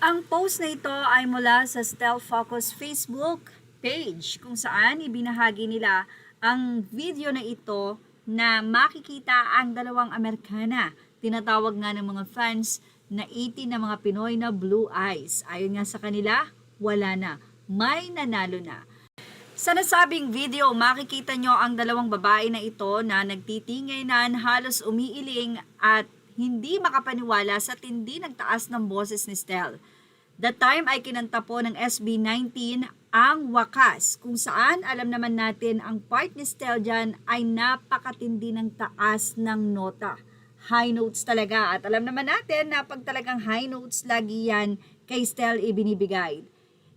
Ang post na ito ay mula sa Style Focus Facebook page kung saan ibinahagi nila ang video na ito na makikita ang dalawang Amerikana. Tinatawag nga ng mga fans na 18 na mga Pinoy na blue eyes. Ayon nga sa kanila, wala na. May nanalo na. Sa nasabing video, makikita nyo ang dalawang babae na ito na nagtitinginan, halos umiiling at hindi makapaniwala sa tindi ng taas ng boses ni Stell. The time ay kinanta po ng SB19 ang Wakas, kung saan alam naman natin ang part ni Stell dyan ay napakatindi ng taas ng nota. High notes talaga, at alam naman natin na pag talagang high notes, lagi yan kay Stell ibinibigay.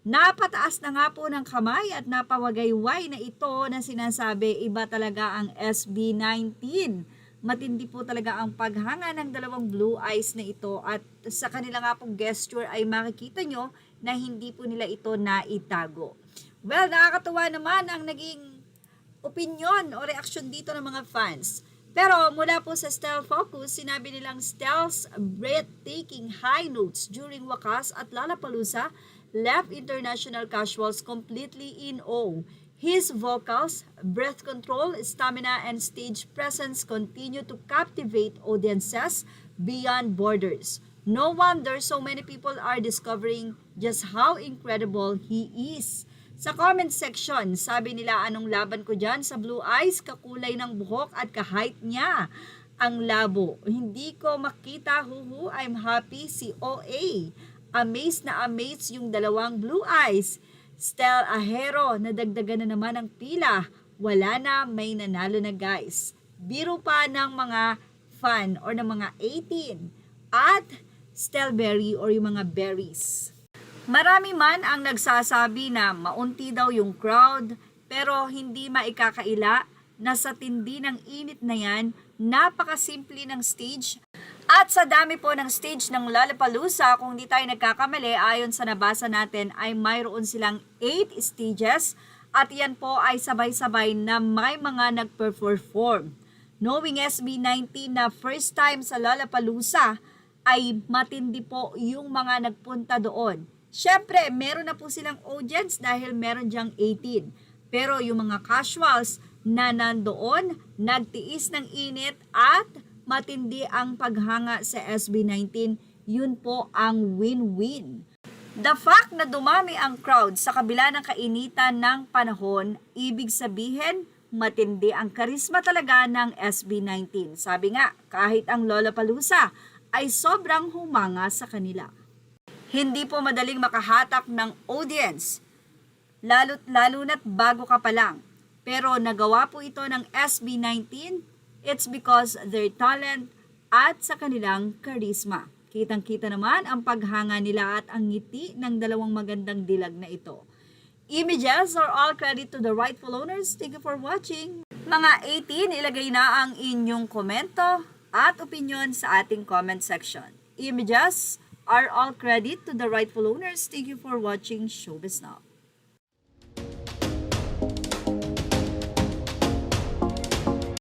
Napataas na nga po ng kamay at napawagayway na ito na sinasabi iba talaga ang SB19. Matindi po talaga ang paghanga ng dalawang blue eyes na ito, at sa kanila nga pong gesture ay makikita nyo na hindi po nila ito naitago. Well, nakakatuwa naman ang naging opinion o reaksyon dito ng mga fans. Pero mula po sa Style Focus, sinabi nilang Stell's breathtaking high notes during Wakas at Lollapalooza left international casuals completely in awe. His vocals, breath control, stamina, and stage presence continue to captivate audiences beyond borders. No wonder so many people are discovering just how incredible he is. Sa comment section, sabi nila, anong laban ko dyan sa blue eyes, kakulay ng buhok at kahait niya ang labo. Hindi ko makita, huhu, I'm happy, si OA. Amazed na amazed yung dalawang blue eyes. Stell Ahero, nadagdagan na naman ang pila. Wala na, may nanalo na guys. Biro pa ng mga fan or ng mga 18. At Stellberry or yung mga berries. Marami man ang nagsasabi na maunti daw yung crowd, pero hindi maikakaila na sa tindi ng init na yan, napakasimple ng stage. At sa dami po ng stage ng Lollapalooza, kung di tayo nagkakamali, ayon sa nabasa natin, ay mayroon silang 8 stages at yan po ay sabay-sabay na may mga nagperform. Knowing SB19 na first time sa Lollapalooza, ay matindi po yung mga nagpunta doon. Syempre, meron na po silang audience dahil meron diyang 18. Pero yung mga casuals na nandoon, nagtiis ng init at matindi ang paghanga sa SB19, yun po ang win-win. The fact na dumami ang crowd sa kabila ng kainitan ng panahon, ibig sabihin, matindi ang karisma talaga ng SB19. Sabi nga, kahit ang Lollapalooza ay sobrang humanga sa kanila. Hindi po madaling makahatak ng audience, lalo na't bago ka pa lang. Pero nagawa po ito ng SB19, it's because their talent at sa kanilang charisma. Kitang-kita naman ang paghanga nila at ang ngiti ng dalawang magandang dilag na ito. Images are all credit to the rightful owners. Thank you for watching. Mga 18, ilagay na ang inyong komento at opinion sa ating comment section. Images are all credit to the rightful owners. Thank you for watching Showbiz Now.